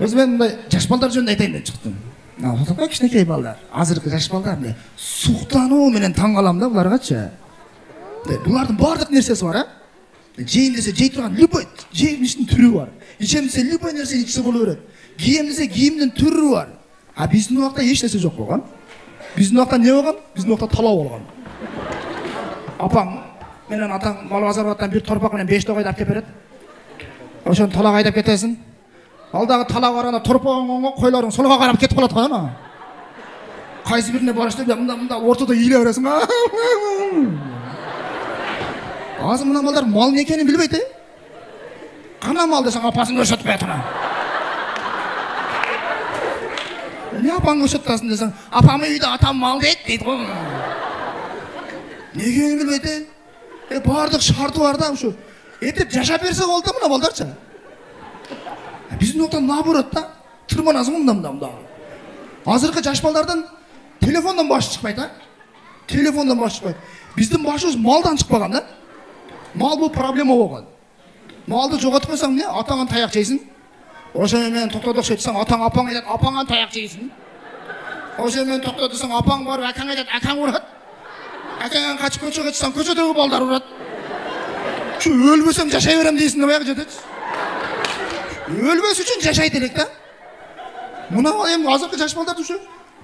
Өзімен мындай жаш балдар жөнінде айтайын деп шықтым. Отыр кішкентай балдар, азыркы жаш балдар суықтану менен таң қаламын да бұларғачы. Бұлардың бардық нәрсесі бар, жейін десе жей тұрған любой жейміштің түрі бар. Ичем десе любой нәрсе ичсе бола береді. Кием десе киімнің түрі бар. А біздің уақытта еш нәрсе жоқ болған. Біздің уақытта не болған? Біздің уақытта талау болған. Апаң менен атаң мал базардан бір торпақ менен 5 тоғайды алып кеп береді. Ошоны талақ айдап кетесің. Алдағы талақ барғанда торпағың қойларың солға қарап кетіп қалады ғой ана. Қайсы біріне барыштап мында ортада иіле бересің. Азы мына малдар мал не екенін білбейді. Қана мал десең апасын көрсетіп айтына. Не апаң көрсетпесін десең, апам үйде атам мал дейді ғой. Не екенін білбейді. Бардық шарты бар да ушу. Етіп жашап берсе болды мына балдарча. Біздің оқтан наоборот да, тырманасың мұнда. Азырқы жаш балдардан телефондан башы шықпайды. Телефондан башы шықпайды. Біздің башымыз малдан шықпаған да. Мал бұл проблема болған. Малды жоғатып қойсаң не? Атаңан таяқ жейсің. Ошамен тоқтадық шетсең, атаң апаң айтады, апаңан таяқ жейсің. Ошамен тоқтадысың, апаң бар, әкаң айтады, әкаң ұрады. Әкаңан қачып көшеге кетсең, көшедегі балдар ұрады. Şu өлбесем жашай берем дейсің деп аяқ жетеді. Өлбес үшін жашай делік та. Мына азырқы жаш балдарды шу.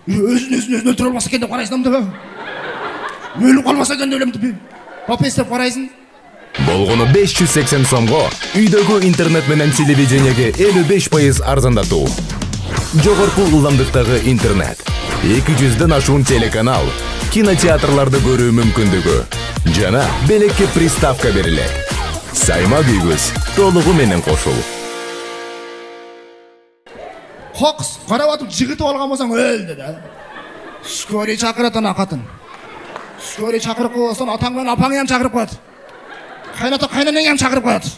Өзін өлтіре алмаса екен деп қарайсың да. Өліп қалмаса екен деп өлем деп. Папа істеп қарайсың. Болгону 580 сомго үйдөгү интернет менен телевидениеге 55% арзандатуу. Жогорку ылдамдыктагы интернет, 200ден ашуун телеканал, кинотеатрларды көрүү мүмкүндүгү жана белекке приставка берилет. Сайма күйгүз толугу менен кошул. Қоқыс қарап атып жігітіп алған болсаң өлді да. Скорый шақырады ана қатын. Скорый шақырып қойған атаң мен апаң ем шақырып қояды. Қайната қайнанең ем шақырып қояды.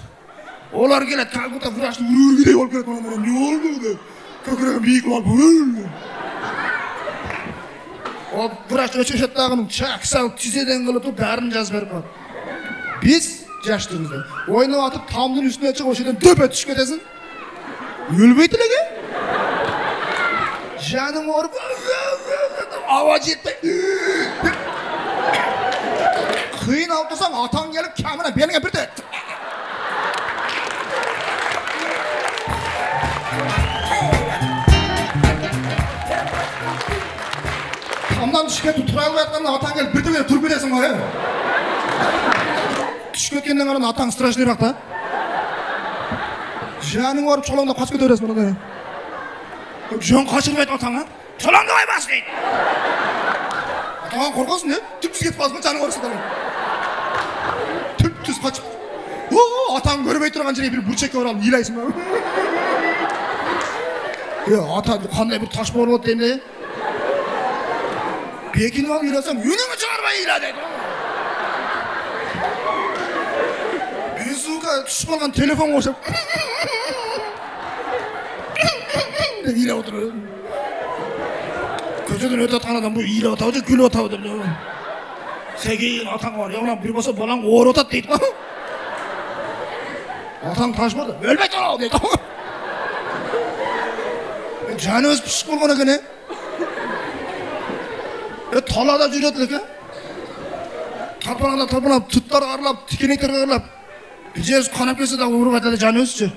Олар келеді, как будто врачты үргідей болып келеді. Не oldu деп. Көкірегім биік болып өлді. Ол врач өшешет дағының чак салып тізеден қылып бәрін жазып беріп қояды. Біз жаштығымызда ойнап атып тамдың үстіне шығып өшеден дөпе түсіп кетесің. Өлбейді леге? Жаным орып, ауа жетпей. Қиын алып тұрсаң, атаң келіп, кәміне беліңе бірді. Тамдан түсіп кетіп, тұра алып жатқанда, атаң келіп, бірді тұрып кетесің ғой. Түсіп кеткеннен қаран атаң страшный бақ та. Жаның орып, чолаңда қасып кете бересің бұнда. Жөн қашырып айтып атаңа, чолаңды қай бас дейді. Атаңа қорқасың не? Түпсіз кетіп қалсың, жаның орысы далың. Түп-түз қачып. Атаң көрмей тұрған жерге бір бүрчекке оралып, илайсың ба? Ата қандай бір таш болып өтті енді. Бекініп алып иласаң, өніңі шығармай ила дейді. Безуға түсіп қалған телефон қошып. Иле отыр. Көшеден өтіп жатқан адам бұл иле отау же күліп отау деп. Сегейін атаң бар, яғынан бір болса балаң ор отады дейді. Атаң таш барды, өлмей тұрау дейді. Жаны өз пішіп болған екен, талада жүреді екен. Тарпанап, тұттар қарылап, тікенектер қарылап. Жеріз қанап келсе дағы ұрып айтады жаны өзі.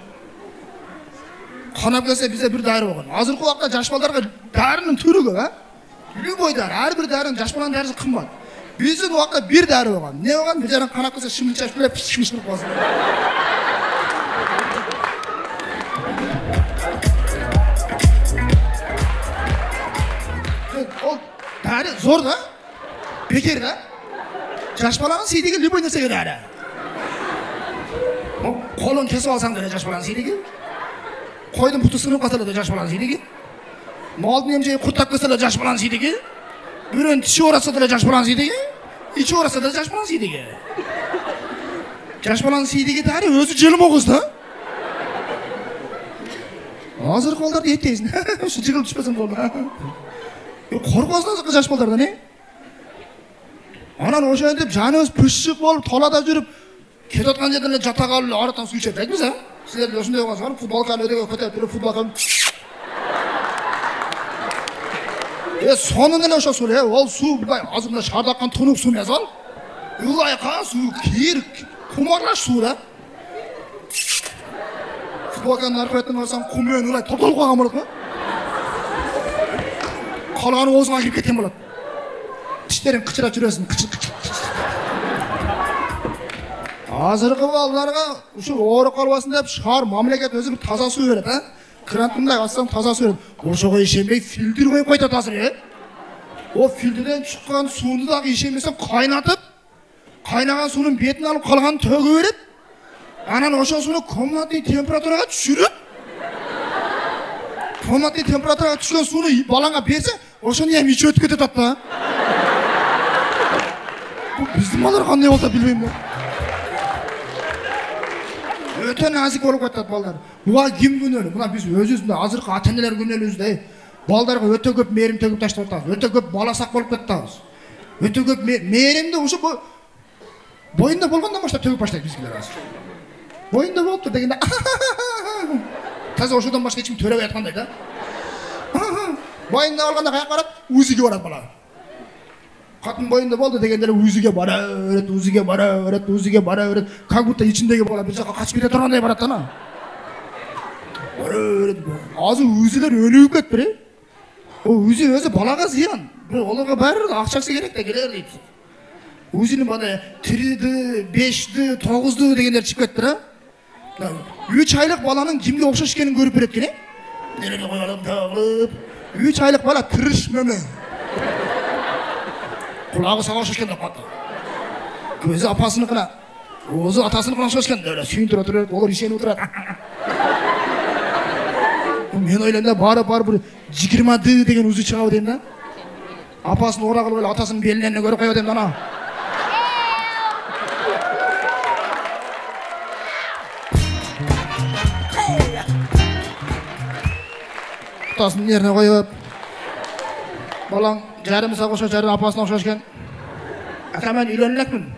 Қанап келсе бізде бір дәрі болған. Азырқы уақытта жаш балдарға дәрінің түрі көп, любой дәрі, әрбір дәрінің жаш баланың дәрісі қымбат. Біздің уақытта бір дәрі болған. Не болған? Бір жарың қанап келсе шымыл шашып келіп, шымыл қалсын. Ол дәрі зор да, бекер да. Жаш баланың сейдегі любой нәрсеге дәрі. Қолын кесіп алсаң да жаш баланың сейдегі. Қойдың бұты сынып қатырды да жаш баланың сейдегі. Малдың емжеге құрттап кесті да жаш баланың сейдегі. Бүрін тіші орасы да жаш баланың сейдегі. Ичі орасы да жаш баланың сейдегі. Жаш баланың сейдегі дәрі өзі желім оғыз да. Азыр қолдарды еттейсің. Жығылып түшпесің қолда. Қорқасың азыққа жаш балдарда не? Анан ошайын деп жаны өз пүшшік болып, талада жүріп, кетотқан жерден жата қалып, араттан су ішеді. Айтмыз, сіздер осындай оған сағын, футболканы өдеге көтеріп тұрып, футболканы Sonun ele ошо суу, ол суу мындай азырында шаарда аккан тунук суу эмес ал. Ылайкан суу, кир, кумарлаш суу да. Футболканы аркы бетине барсаң, кум менен ылай топтолуп калган болот го. Калганы оозуңа кирип кеткен болот. Тиштериң кычырап жүрөсүң, кычыр. Азыркы балдарга ушу ооруп калбасын деп шаар мамлекет өзү бир таза суу берет, а? Крантындай ачсаң таза суу берет. Ошого ишенбей фильтр коюп койтот азыр, О фильтрден чыккан сууну дагы ишенбесең кайнатып, кайнаган суунун бетин алып калганын төгө берет. Анан ошо сууну комнатный температурага түшүрүп, комнатный температурага түшкөн сууну балаңа берсе, ошону эми ичип өтүп кетет да. Бул биздин балдар кандай болот билбейм да. Өтө назик болуп кетет балдар. Буга ким күнөөлүү? Мына биз өзүбүз азыркы ата-энелер күнөөлүүбүз да. Балдарга өтө көп мээрим төгүп таштап атабыз. Өтө көп баласак болуп кетебиз. Өтө көп мээримди ушу боюнда болгондон баштап төгүп баштайт бизгилер азыр. Боюнда болуптур дегенде таза ошодон башка эч ким төрөбөй аткандай да. Боюнда болгондо каяка барат? УЗИге барат бала. Катын боюнда болду дегенде эле УЗИге бара берет, УЗИге бара берет, УЗИге бара берет. Как будто ичиндеги бала бир жака качып кете тургандай барат да. Азыр УЗИлер өнүгүп кетти. УЗИ өзү балага зыян. Оларга баары акчасы керек да келер дейт. УЗИнин бана 3D, 5D, 9D дегендер чыгып кетти да. 3 айлык баланын кимге окшош экенин көрүп берет экен, Нереге коюлуп тагылып. 3 айлык бала тырыш мөмө. Кулагы сага окшош экен деп калды. Көзү апасыныкына, оозу атасыныкына окшош экен деп эле сүйүндүрүп отурат, олар ишенип отурат. Мен ойлойм да бары бир 20D деген УЗИ чыгабы дейм да. Апасын ора кылып эле атасынын белинен көрүп коёбу дейм да ана. Атасынын жерине коюп. Балаң жарым сага окшош, жарым апасына окшош экен. Ата мен үйлөнө элекмин.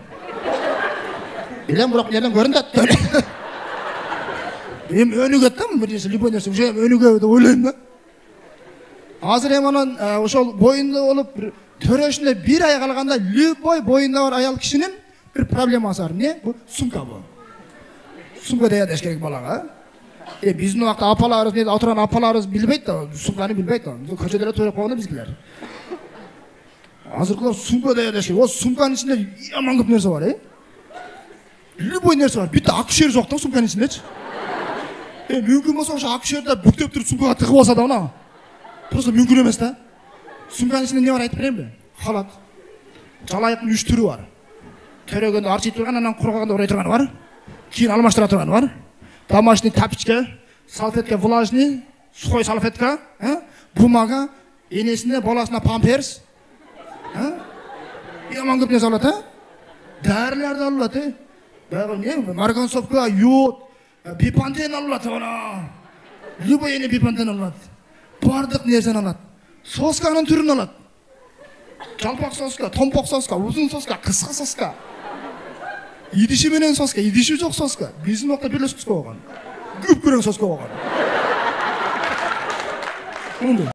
Билем, бирок жерден көрүндүт. Эми өнүгөт да, бир нерсе, любой нерсе, уже өнүгөбү деп ойлойм да. Азыр эми анан ошол боюнда болуп, төрөшүндө 1 ай калганда любой боюнда бар аял кишинин бир проблемасы бар. Эмне? Бул сумка бу. Сумка даярдаш керек балага. Биздин убакта апаларыбыз, эмне отурган апаларыбыз билбейт да, сумканы билбейт да. Көчөдө эле төрөп койгон бизгилер. Азыркылар сумка даярдаш керек. О сумканын ичинде яман көп нерсе бар, Любой нерсе бар. Битте акушер жок да сумканын ичиндечи. Мүмкүн болсо ошо акушерде бүктөп туруп сумкага тыгып алса да ана. Просто мүмкүн эмес да. Сумканын ичинде эмне бар айтып беремби? Халат. Жалайыктын 3 түрү бар. Төрөгөндө арчый турган, анан кургаганда орой турганы бар. Кийин алмаштыра турганы бар. Домашний тапочка, салфетка влажный, сухой салфетка, бумага, энесине баласына памперс. Яман көп нерсе алат, Дарыларды алат, Дагы эмне? Марганцовка, йод, бипантен алат ана. Любой эне бипантен алат. Бардык нерсени алат. Сосканын түрүн алат. Жалпак соска, томпок соска, узун соска, кыска соска. Идиши менен соска, идиши жок соска. Биздин убакта бир эле соска болгон. Күп көрөң соска болгон.